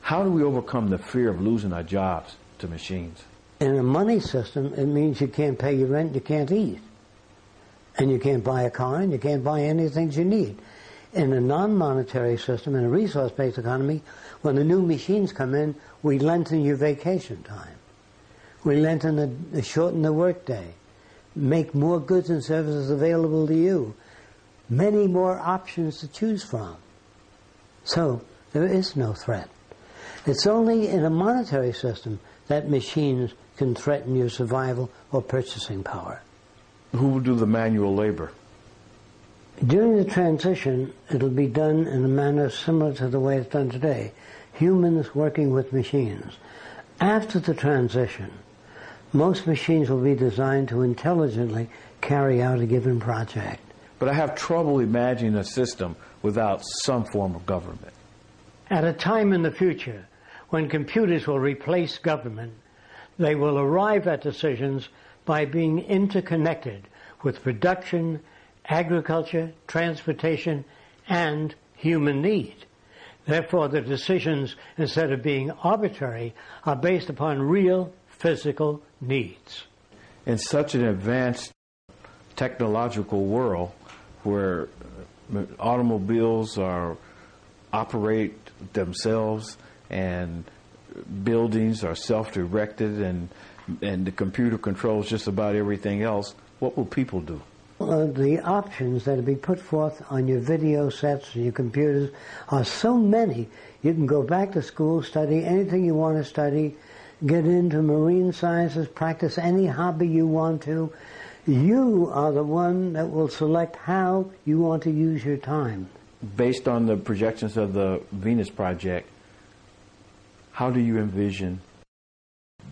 How do we overcome the fear of losing our jobs to machines? In a money system, it means you can't pay your rent, you can't eat. And you can't buy a car, and you can't buy anything you need. In a non-monetary system, in a resource-based economy, when the new machines come in, we lengthen your vacation time. We shorten the workday, make more goods and services available to you, many more options to choose from. So there is no threat. It's only in a monetary system that machines can threaten your survival or purchasing power. Who will do the manual labor? During the transition, it'll be done in a manner similar to the way it's done today. Humans working with machines. After the transition, most machines will be designed to intelligently carry out a given project. But I have trouble imagining a system without some form of government. At a time in the future when computers will replace government, they will arrive at decisions by being interconnected with production, agriculture, transportation, and human need. Therefore, the decisions, instead of being arbitrary, are based upon real physical needs. In such an advanced technological world where automobiles operate themselves and buildings are self-directed and the computer controls just about everything else, what will people do? The options that will be put forth on your video sets and your computers are so many. You can go back to school, study anything you want to study, get into marine sciences, practice any hobby you want to. You are the one that will select how you want to use your time. Based on the projections of the Venus Project, how do you envision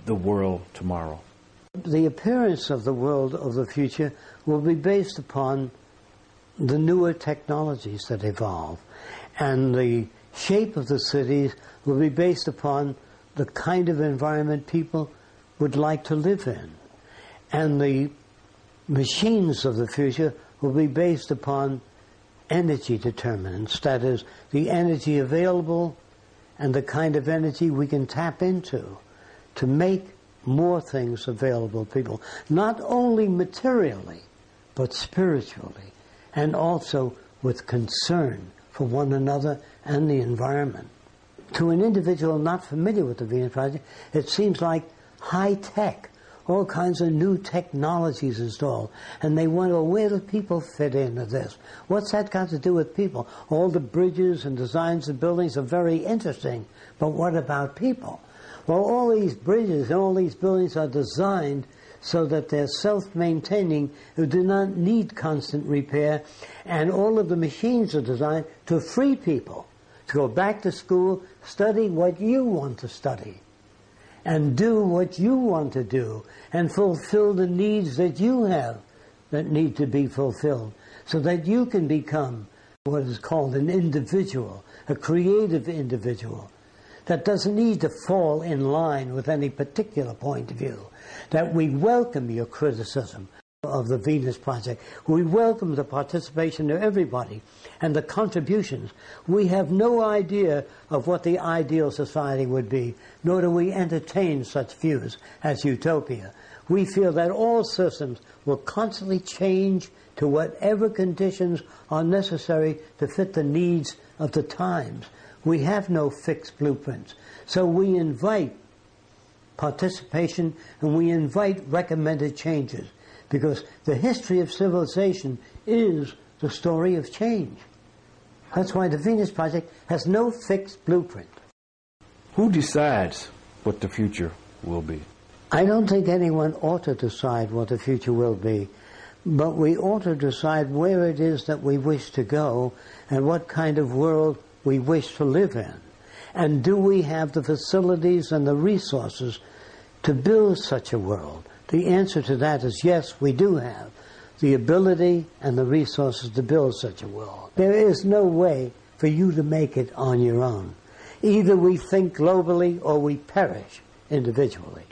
the world tomorrow? The appearance of the world of the future will be based upon the newer technologies that evolve. And the shape of the cities will be based upon the kind of environment people would like to live in. And the machines of the future will be based upon energy determinants, that is, the energy available and the kind of energy we can tap into to make more things available to people, not only materially, but spiritually, and also with concern for one another and the environment. To an individual not familiar with the Venus Project, it seems like high tech, all kinds of new technologies installed, and they wonder, well, where do people fit into this? What's that got to do with people? All the bridges and designs of buildings are very interesting, but what about people? Well, all these bridges and all these buildings are designed so that they're self-maintaining, who do not need constant repair, and all of the machines are designed to free people, to go back to school, study what you want to study, and do what you want to do, and fulfill the needs that you have that need to be fulfilled, so that you can become what is called an individual, a creative individual, that doesn't need to fall in line with any particular point of view, that we welcome your criticism of the Venus Project. We welcome the participation of everybody and the contributions. We have no idea of what the ideal society would be, nor do we entertain such views as utopia. We feel that all systems will constantly change to whatever conditions are necessary to fit the needs of the times. We have no fixed blueprints. So we invite participation and we invite recommended changes, because the history of civilization is the story of change. That's why the Venus Project has no fixed blueprint. Who decides what the future will be? I don't think anyone ought to decide what the future will be, but we ought to decide where it is that we wish to go and what kind of world we wish to live in. And do we have the facilities and the resources to build such a world? The answer to that is yes, we do have the ability and the resources to build such a world. There is no way for you to make it on your own. Either we think globally or we perish individually.